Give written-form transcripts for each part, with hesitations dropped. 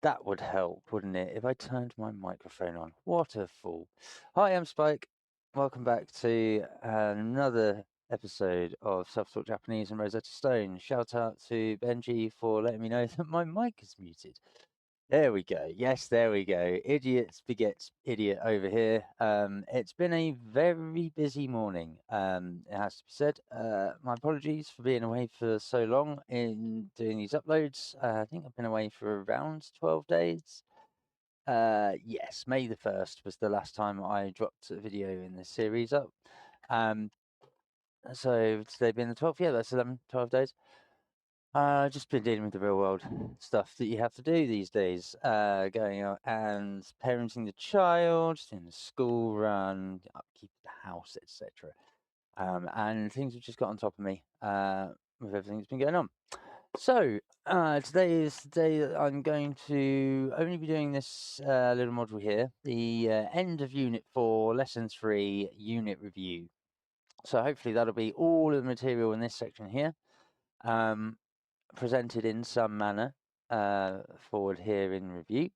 That would help, wouldn't it, if I turned my microphone on? What a fool. Hi, I'm Spike. Welcome back to another episode of Self-Taught Japanese and Rosetta Stone. Shout out to Benji for letting me know that my mic is muted. There we go. Yes, there we go. Idiots begets idiot over here. It's been a very busy morning, it has to be said. My apologies for being away for so long in doing these uploads. I think I've been away for around 12 days. Yes, May the 1st was the last time I dropped a video in this series up. So today being the 12th, yeah, that's 12 days. Just been dealing with the real world stuff that you have to do these days, going out and parenting the child, doing the school run, upkeep of the house, etc. And things have just got on top of me with everything that's been going on. So today is the day that I'm going to only be doing this little module here, the end of Unit 4, Lesson 3, Unit Review. So hopefully that'll be all of the material in this section here. Presented in some manner forward here in review.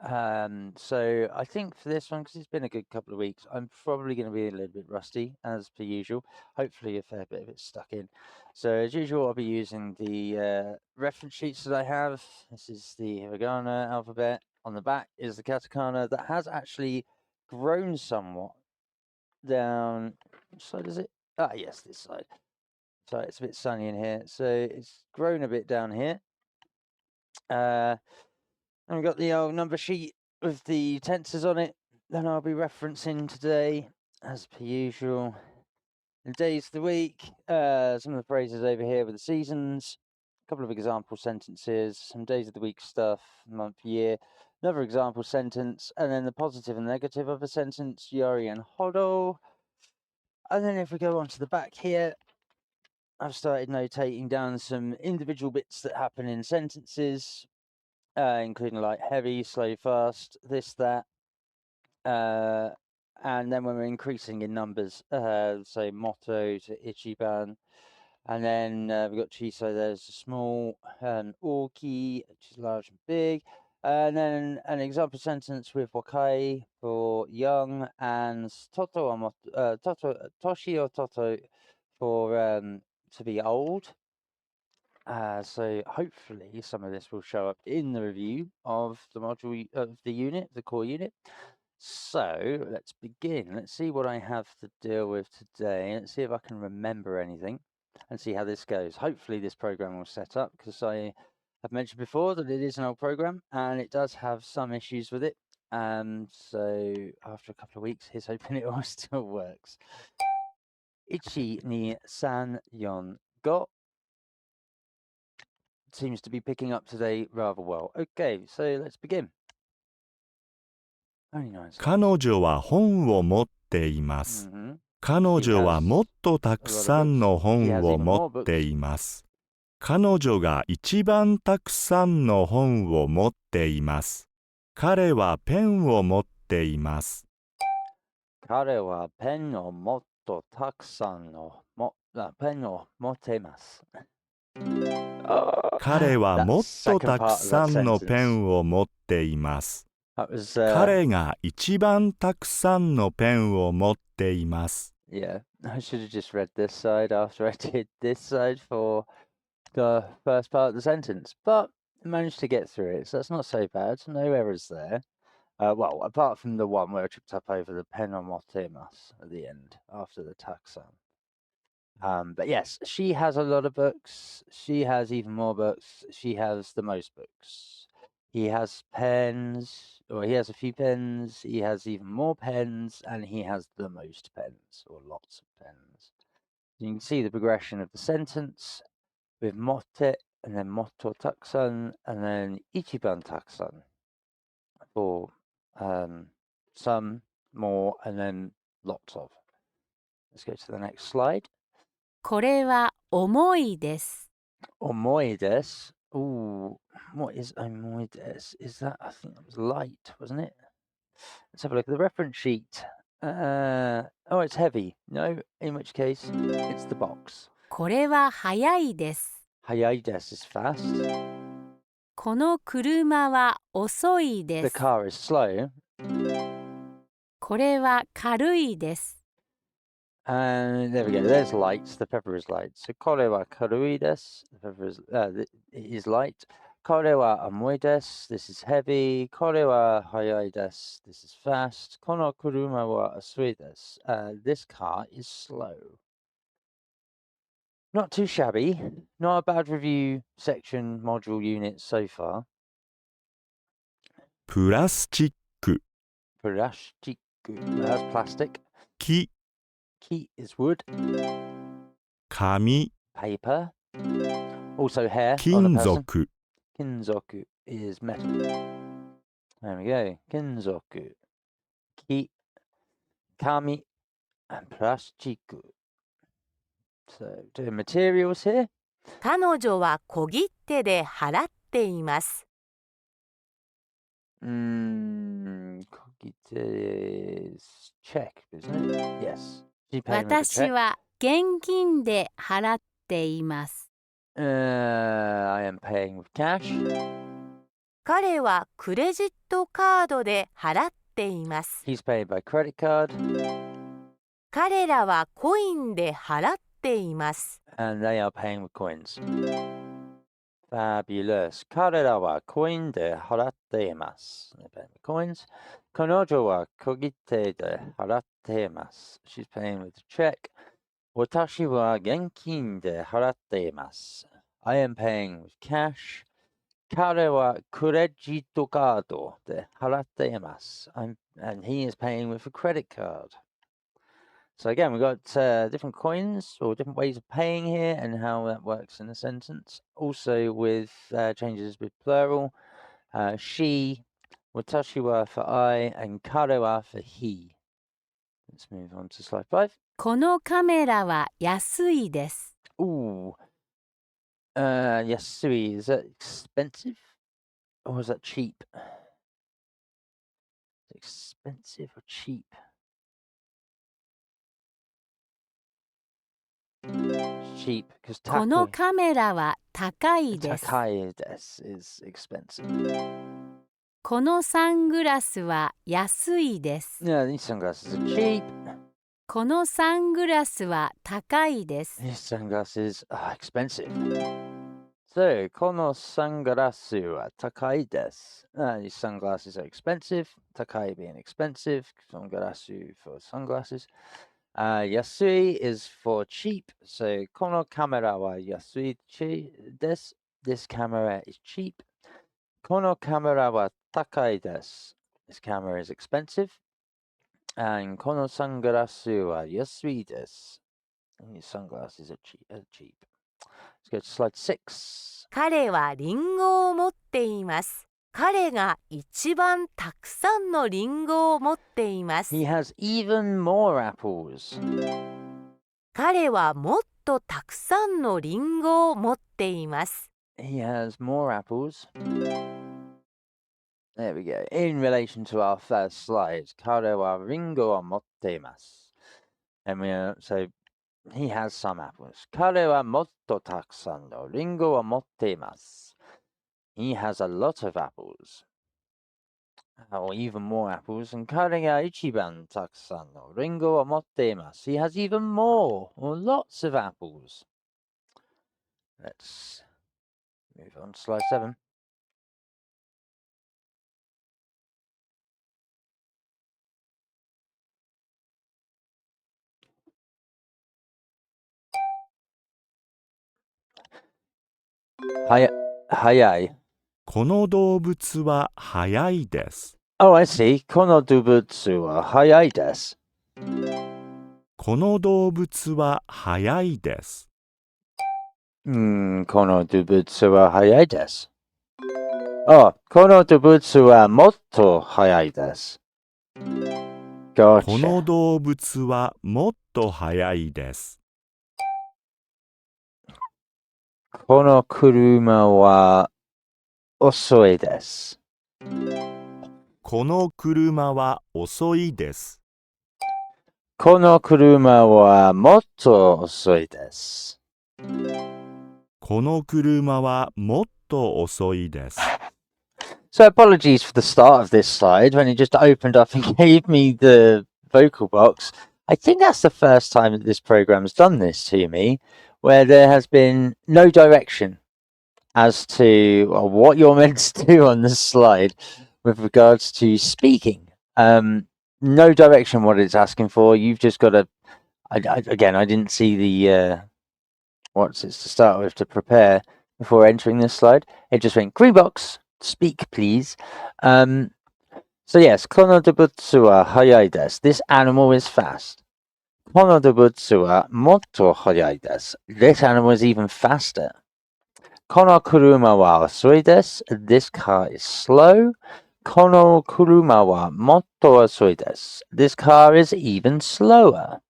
So I think for this one, because it's been a good couple of weeks, I'm probably going to be a little bit rusty as per usual. Hopefully a fair bit of it's stuck in. So as usual, I'll be using the reference sheets that I have. This is the hiragana alphabet. On the back is the katakana that has actually grown somewhat down. Which side is it? Ah, yes, this side. So it's a bit sunny in here. So it's grown a bit down here. And we've got the old number sheet with the tenses on it that I'll be referencing today, as per usual. The days of the week, some of the phrases over here with the seasons, a couple of example sentences, some days of the week stuff, month, year, another example sentence, and then the positive and negative of a sentence, yari and hodo. And then if we go on to the back here, I've started notating down some individual bits that happen in sentences, including like heavy, slow, fast, this, that. And then when we're increasing in numbers, say motto to ichiban. And then we've got chiso, there's a small, and oki, which is large and big. And then an example sentence with wakai for young, and toto, toshi or toto for to be old. So hopefully some of this will show up in the review of the module of the unit, the core unit. So let's begin. Let's see what I have to deal with today. Let's see if I can remember anything and see how this goes. Hopefully this program will set up, because I have mentioned before that it is an old program and it does have some issues with it. So after a couple of weeks, here's hoping it all still works. Ichi ni san yon go. Seems to be picking up today rather well. Okay, so let's begin. Only 9 seconds. 彼女は本を持っています。彼女はもっとたくさんの本を持っています。彼女が一番たくさんの本を持っています。彼はペンを持っています。彼はペンをもっとたくさんのペンを持っています。彼はもっとたくさんのペンを持っています。彼が一番たくさんのペンを持っています。Yeah, I should have just read this side after I did this side for the first part of the sentence, but I managed to get through it, so that's not so bad. No errors there. Well, apart from the one where I tripped up over the pen on motemas at the end after the taxon. But yes, she has a lot of books. She has even more books. She has the most books. He has pens, or he has a few pens. He has even more pens, and he has the most pens, or lots of pens. You can see the progression of the sentence with motte, and then motto takusan, and then ichiban takusan for some, more, and then lots of. Let's go to the next slide. これは重いです。重いです. Ooh, what is 重いです? Is that, I think that was light, wasn't it? Let's have a look at the reference sheet. Oh, it's heavy. No, in which case, it's the box. これは速いです。早いです is fast. この車は遅いで The す。 car is slow. これは軽いです。 And there we go. There's light. The pepper is light. So, これは軽いです. The pepper is, it is light. これは重いです. This is heavy. これは速いです. This is fast. この車は遅いです. This car is slow. Not too shabby. Not a bad review section module unit so far. プラスチック Plastic. That's plastic. 木 Key is wood. 紙 Paper. Also hair on a 金 person. 属 Kinzoku is metal. There we go. Kinzoku. Ki. Kami. And plastic. So, doing materials here. 彼女は小切手で払っています。 Kogite is check, isn't it? Yes. She paid with a 私 check. は現金で払っています。 I am paying with cash. 彼はクレジットカードで払っています。 He's paid by credit card. 彼らはコインで払っています。 And they are paying with coins. Fabulous. 彼らはコインで払っています。They're paying with coins. 彼女は小切手で払っています。She's paying with a check. 私は現金で払っています。I am paying with cash. 彼はクレジットカードで払っています。And he is paying with a credit card. So again, we've got different coins or different ways of paying here and how that works in a sentence. Also with changes with plural. She, watashi wa for I, and kare wa for he. Let's move on to slide 5. このカメラは安いです。 Ooh. Yasui, is that expensive? Or is that cheap? Expensive or cheap? Cheap, because このカメラは高いです。 takai is expensive. このサングラスは安いです。 No, these sunglasses are cheap. このサングラスは高いです。 These sunglasses are expensive. So, このサングラスは高いです. These sunglasses are expensive. Takai being expensive. Sunglasses for sunglasses. Yasui is for cheap. So, このカメラは安いです. This camera is cheap. このカメラは高いです. This camera is expensive. And このサングラスは安いです. And these sunglasses are cheap. Let's go to slide 6. 彼はリンゴを持っています。彼が一番たくさんのリンゴを持っています。 He has even more apples. 彼はもっとたくさんのリンゴを持っています。 He has more apples. There we go. In relation to our first slide, 彼はリンゴを持っています. And so he has some apples. 彼はもっとたくさんのリンゴを持っています. He has a lot of apples. Or even more apples. And 彼が一番たくさんのリンゴを持っています. He has even more or lots of apples. Let's move on to slide 7. Hayai. この動物は速いです Oh, I see. この動物は速いです. この動物は速いです この動物は速いです. Oh, この動物はもっと速いです. こ Gotcha. の動物はもっと速いです この車は遅いです. この車は遅いです この車はもっと遅いです. この車はもっとと遅いです。So apologies for the start of this slide when it just opened up and gave me the vocal box. I think that's the first time that this program's done this to me, where there has been no direction as to what you're meant to do on this slide with regards to speaking. No direction what it's asking for. You've just got to. Again, I didn't see the what's it to start with to prepare before entering this slide. It just went green box. Speak, please. So yes, kono dobutsu wa hayai desu. This animal is fast. Kono dobutsu wa motto hayai desu. This animal is even faster. Kono kuruma wa osoi desu. This car is slow. Kono kuruma wa motto osoi desu. This car is even slower,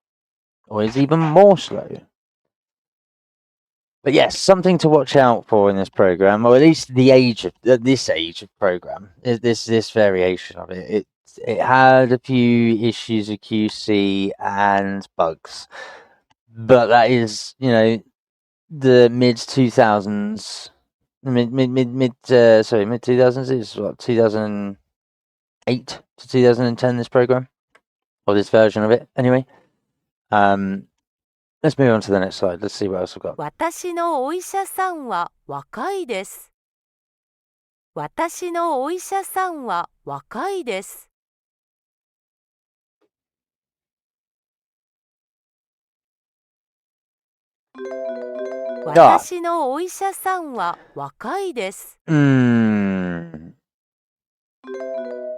or is even more slow. But yes, something to watch out for in this program, or at least the age of this age of program, is this variation of it. It had a few issues of QC and bugs, but that is, the mid 2000s, mid 2000s is what, 2008 to 2010. This program, or this version of it, anyway. Let's move on to the next slide. Let's see what else we've got. 私のお医者さんは若いです。私のお医者さんは若いです。私のお医者さんは若いです。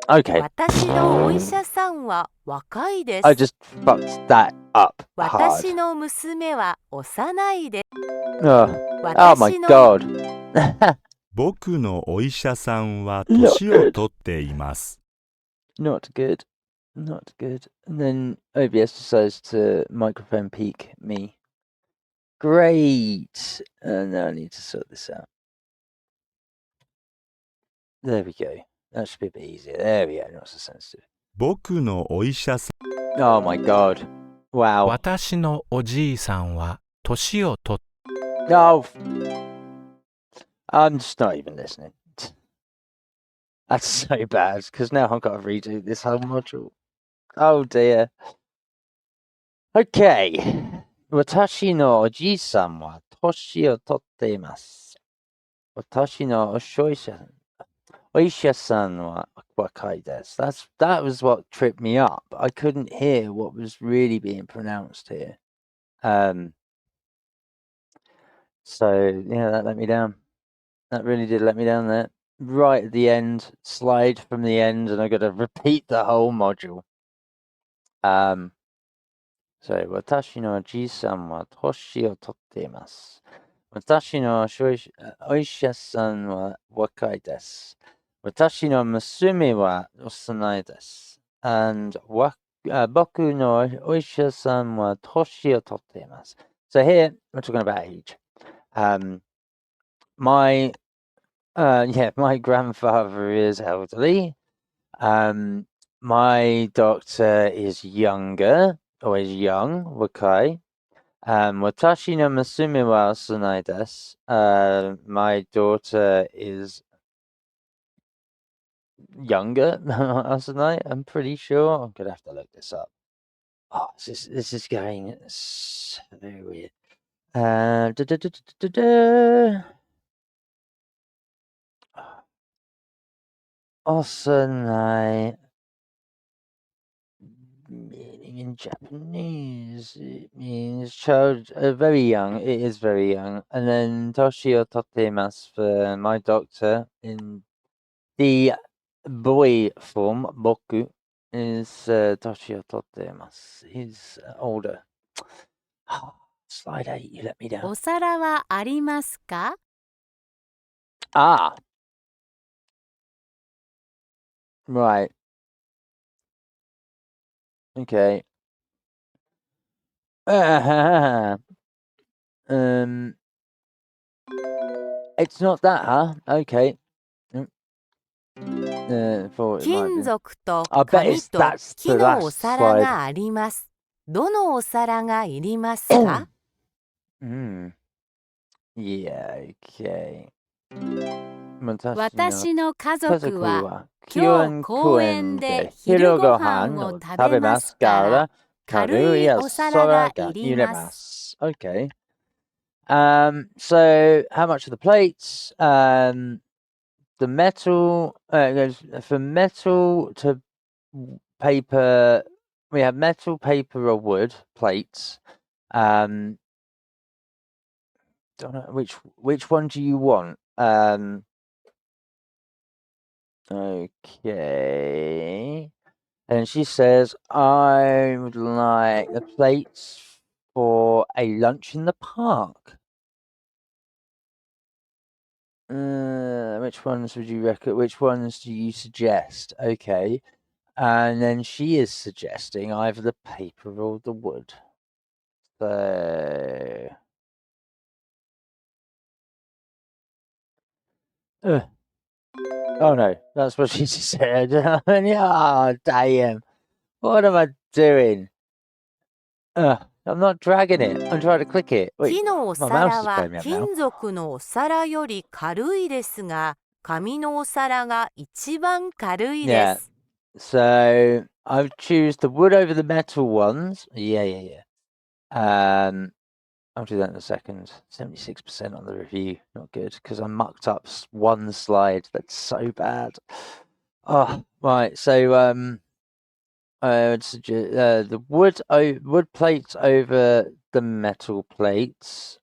Okay. 私のお医者さんは若いです。I just fucked that up 私 hard. の娘は幼いです。Oh my god. 僕のお医者さんは年を取っています。Not good. Not good. And then OBS decides to microphone peak me. Great. And now I need to sort this out. There we go. That should be a bit easier. There we go. Not so sensitive. 僕のお医者さん Oh my god. Wow. 私のおじいさんは年を取っ No. I'm just not even listening. That's so bad, because now I've got to redo this whole module. Oh dear. Okay. 私のおじいさんは年を取っています。私のお医者さんは若いです。That was what tripped me up. I couldn't hear what was really being pronounced here. So yeah, that let me down. That really did let me down there. Right at the end, slide from the end, and I've got to repeat the whole module. So, 私のおじいさんは年を取っています。私のお医者さんは若いです。私の娘は幼いです。And 僕のお医者さんは年を取っています。So here, we're talking about age. My grandfather is elderly. My doctor is younger, or is young, 若い。私の娘は幼いです。My daughter is younger, 幼い. I'm pretty sure. I'm gonna have to look this up. Oh, this is going so weird. 幼い meaning in Japanese, it means child, very young. It is very young. And then toshi o totemasu for my doctor in the boy form, boku, is toshi o totemasu. He's older. Slide 8, you let me down. お皿はありますか？ Ah. Right. Okay. It's not that, huh? Okay. 金属と I bet 紙 it's と that's 木 the のお last 皿 slide. があります。どのお皿がいりますか？ Yeah, okay. 私の家族は今今日公園で昼ご飯を食べますから軽いお皿がいります。 Okay. So how much are the plates? The metal goes from metal to paper. We have metal, paper, or wood plates. Don't know which one do you want? Okay. And she says, I would like the plates for a lunch in the park. Which ones would you reckon? Which ones do you suggest? Okay. And then she is suggesting either the paper or the wood. So. Oh no, that's what she said. Oh, damn. What am I doing? I'm not dragging it. I'm trying to click it. Wait, 木のお my mouse 皿 is は playing me up now. 金属のお皿より軽いですが、紙のお皿が一番軽いです。 So I would choose the wood over the metal ones. Yeah. I'll do that in a second. 76% on the review. Not good because I mucked up one slide. That's so bad. Oh, right. So I would suggest the wood plates over the metal plates.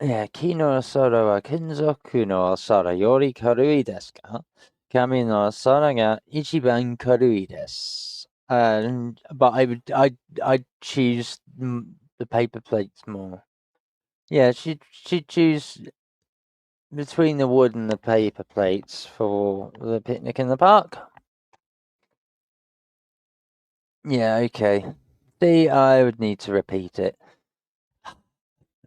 Yeah, 木の皿は金属の皿より軽いですか？紙の皿が一番軽いです。But I'd choose the paper plates more. Yeah, she'd choose between the wood and the paper plates for the picnic in the park. Yeah, okay. See, I would need to repeat it.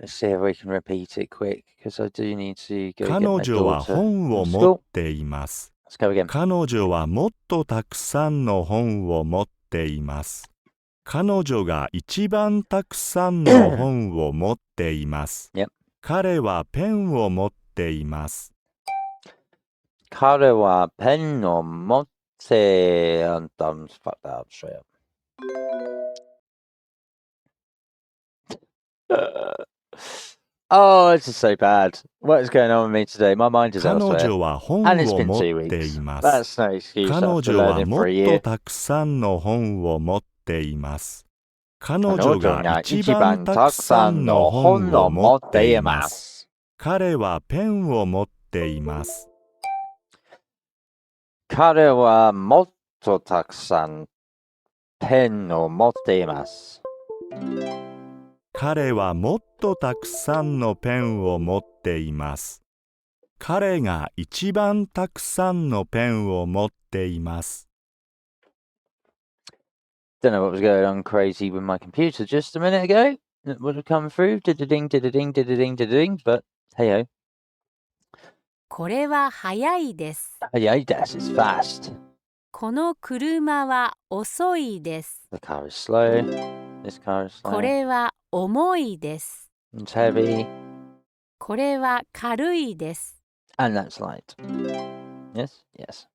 Let's see if we can repeat it quick, because I do need to go get my 彼女は daughter 本を from 持 school. っています。 Let's go again. 彼女はもっとたくさんの本を持っています。彼女が一番たくさんの本を持っています。Yep. 彼はペンを持っています。彼はペンを持って、fuck that up straight up. Oh, this is so bad. What is going on with me today? My mind is 彼 elsewhere. 女は本 And it's を been 持 2 って weeks. います。 That's no excuse 彼 after 女は learning も for っ a と year. たくさんの本を持っています。彼彼女女がが一一番た番たくくさんさんのの本本をを持っ持ってていいま。ますす。彼はペンを持っています。彼はもっとたくさんペンを持っています。彼はもっとたくさんのペンを持っています。彼が一番たくさんのペンを持っています。 Don't know what was going on crazy with my computer just a minute ago. It would have come through. Did-a-ding, did-a-ding, did-a-ding, did-a-ding. But hey ho. これは早いです。 Yeah, yes, it's fast. この車は遅いです。 The car is slow. This car is こ slow. れは重いです。 It's heavy. これは軽いです。 And that's light. Yes, yes.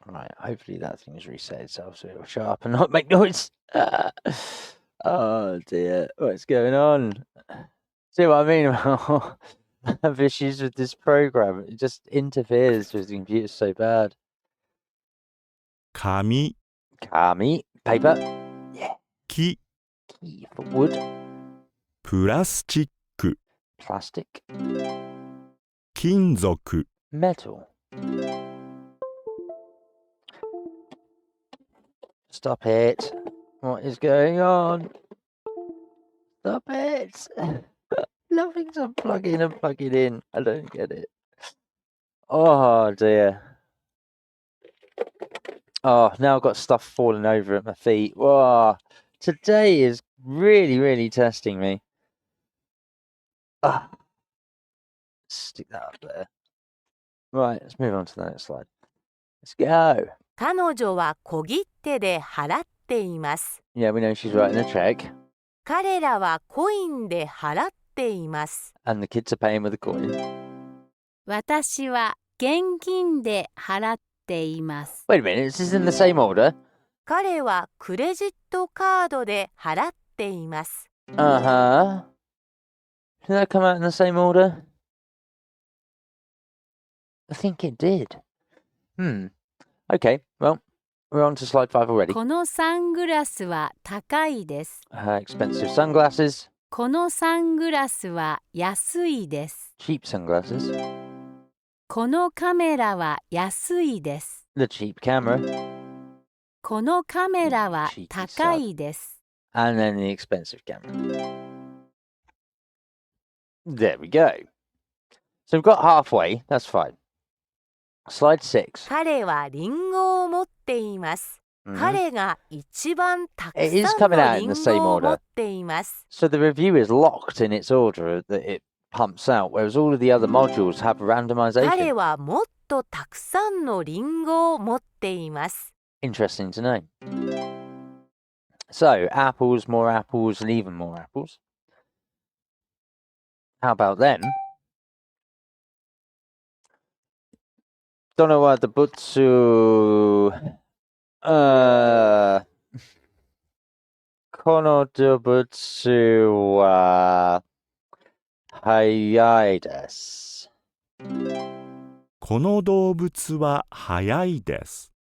Right, hopefully that thing's reset itself so it'll shut up and not make noise. Oh dear, what's going on? See what I mean about I have issues with this program. It just interferes with the computer so bad. 紙、 Kami, paper. 木、 Key for wood. プラスチック、 Plastic. 金属、 Metal. Stop it. What is going on? Stop it. Nothing's unplugging and plugging in. I don't get it. Oh dear. Oh, now I've got stuff falling over at my feet. Whoa. Today is really, really testing me. Ah. Stick that up there. Right, let's move on to the next slide. Let's go. 彼女は小切手で払っています。Yeah, we know she's writing a check. 彼らはコインで払っています。And the kids are paying with a coin. 私は現金で払っています。Wait a minute, is this in the same order? 彼はクレジットカードで払っています。Uh-huh. Did that come out in the same order? I think it did. Okay, well, we're on to slide 5 already. このサングラスは高いです。Expensive sunglasses. このサングラスは安いです。Cheap sunglasses. このカメラは安いです。The cheap camera. このカメラは高いです。And then the expensive camera. There we go. So we've got halfway. That's fine. Slide 6. 彼はリンゴを持っています。彼が一番たくさん It is の coming out リ in ン the same ゴを order. 持っています。So the review is locked in its order that it pumps out, whereas all of the other modules have 彼 randomization. はもっとたくさんのリンゴを持っています。Interesting to know. So, apples, more apples, and even more apples. How about them? 殿は動物この動物は速いです。この動物は速いです。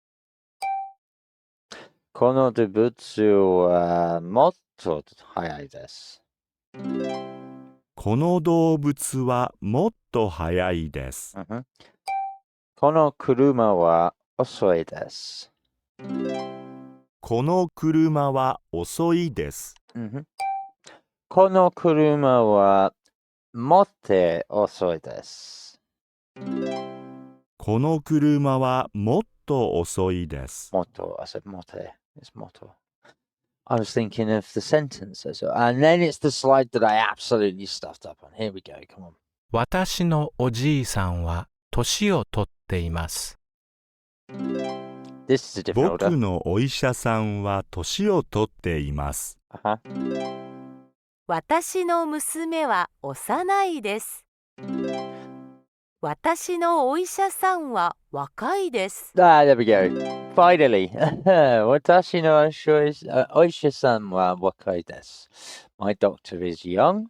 この動物はもっと速いです。この動物はもっと速いです。この車は遅いです。この車は遅いです。この車はもっと遅いです。この車はもっと遅いです。もっと、I said もっと。It's もっと。I was thinking of the sentence, and then it's the slide that I absolutely stuffed up on. Here we go, come on. 私のおじいさんは年を取っています。This is a different 僕 order. のお医者さんは年を取っています。私の娘は幼いです。私のお医者さんは若いです。There we go. Finally. 私のお医者さんは若いです。My doctor is young.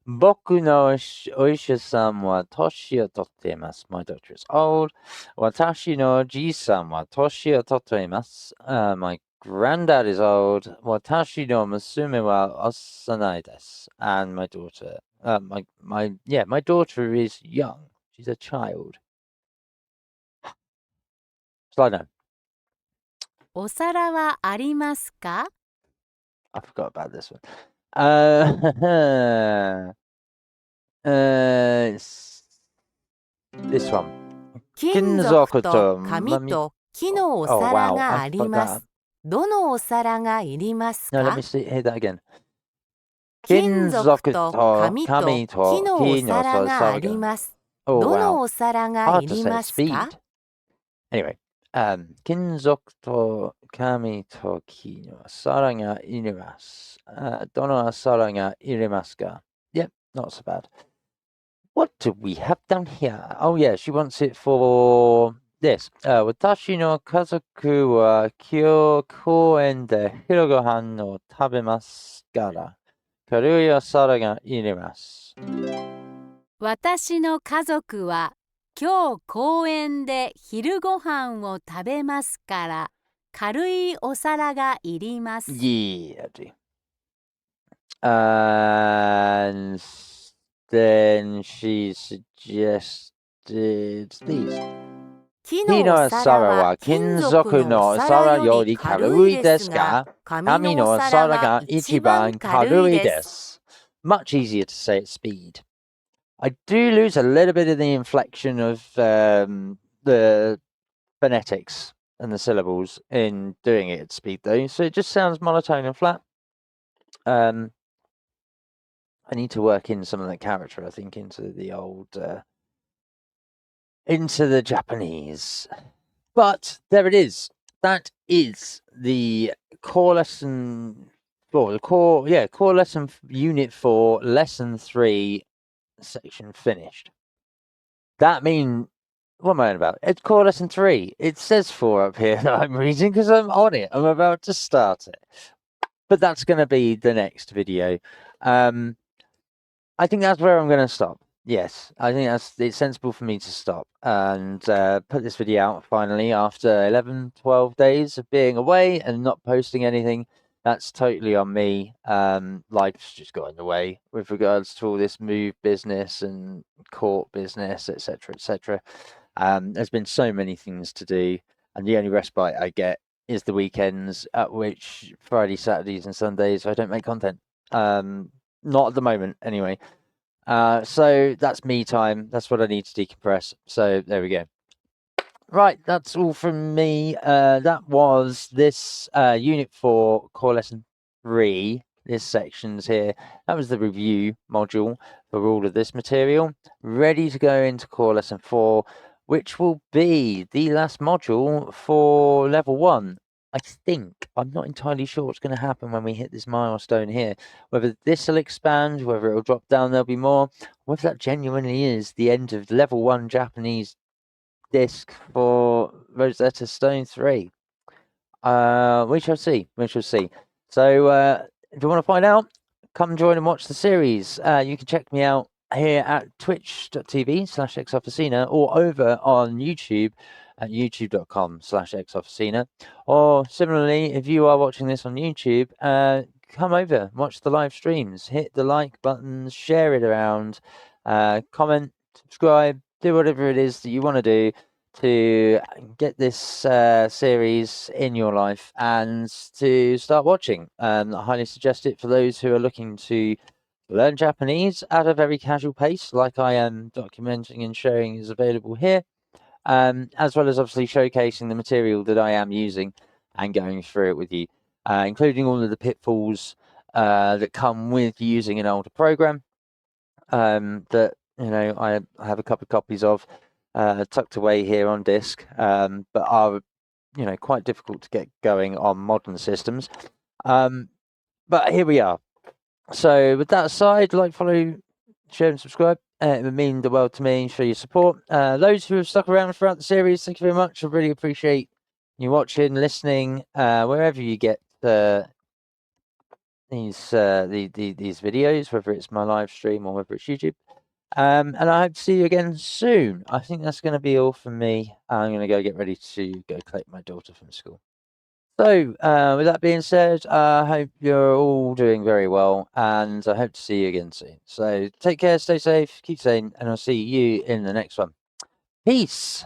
僕のお医者さんは年を取っています。My doctor is old. 私のおじいさんは年を取っています。My granddad is old. 私の娘は幼いです。And my daughter, my daughter is young. She's a child. Slide down. お皿はありますか？ I forgot about this one. This one. 金属と紙と木のお皿があります。どのお皿がいりますか？ No, let me hear that again. 金属と紙と木のお皿があります。どのお皿がいりますか？ Anyway, 金属と紙と木のお皿がいります。どのお皿がいりますか？ Yep, not so bad. What do we have down here? Oh yeah, she wants it for this. 私の家族は今日公園で昼ご飯を食べますから、軽いお皿がいります。私の家族は今日公園で昼ご飯を食べますから軽いお皿がいります。Yeah, and then she suggested these. 木のお皿は金属のお皿より軽いですが、紙のお皿が一番軽いです。Much easier to say at speed. I do lose a little bit of the inflection of the phonetics and the syllables in doing it at speed though, so it just sounds monotone and flat. I need to work in some of that character, I think, into the old into the Japanese. But there it is. that is the core lesson 4, core lesson unit 4, lesson 3 section finished. That means, what am I on about? It's core lesson 3. It says 4 up here that I'm reading because I'm on it. I'm about to start it. But that's going to be the next video. I think that's where I'm going to stop. Yes, I think it's sensible for me to stop and put this video out finally after 11, 12 days of being away and not posting anything. That's totally on me. Life's just got in the way with regards to all this move business and court business, etc., etc. There's been so many things to do, and the only respite I get is the weekends, at which Friday, Saturdays, and Sundays I don't make content. Not at the moment, anyway. So that's me time. That's what I need to decompress. So there we go. Right, that's all from me. That was this Unit 4 Core Lesson 3. This section's here. That was the review module for all of this material. Ready to go into Core Lesson 4, which will be the last module for Level 1. I think. I'm not entirely sure what's going to happen when we hit this milestone here. Whether this will expand, whether it will drop down, there'll be more. Whether that genuinely is the end of Level 1 Japanese disc for Rosetta Stone 3. We shall see. We shall see. So if you want to find out, come join and watch the series. You can check me out here at twitch.tv/xofficina or over on YouTube at youtube.com/xofficina. Or similarly, if you are watching this on YouTube, come over, watch the live streams, hit the like button, share it around, comment, subscribe, do whatever it is that you want to do to get this series in your life and to start watching. I highly suggest it for those who are looking to learn Japanese at a very casual pace, like I am documenting and showing is available here, as well as obviously showcasing the material that I am using and going through it with you, including all of the pitfalls that come with using an older program that I have a couple of copies of tucked away here on disk, but are quite difficult to get going on modern systems. But here we are. So with that aside, like, follow, share and subscribe. It would mean the world to me for your support. Those who have stuck around throughout the series, thank you very much. I really appreciate you watching, listening, wherever you get these videos, whether it's my live stream or whether it's YouTube. And I hope to see you again soon. I think that's going to be all from me. I'm going to go get ready to go collect my daughter from school. So, with that being said, I hope you're all doing very well, and I hope to see you again soon. So, take care, stay safe, keep sane, and I'll see you in the next one. Peace!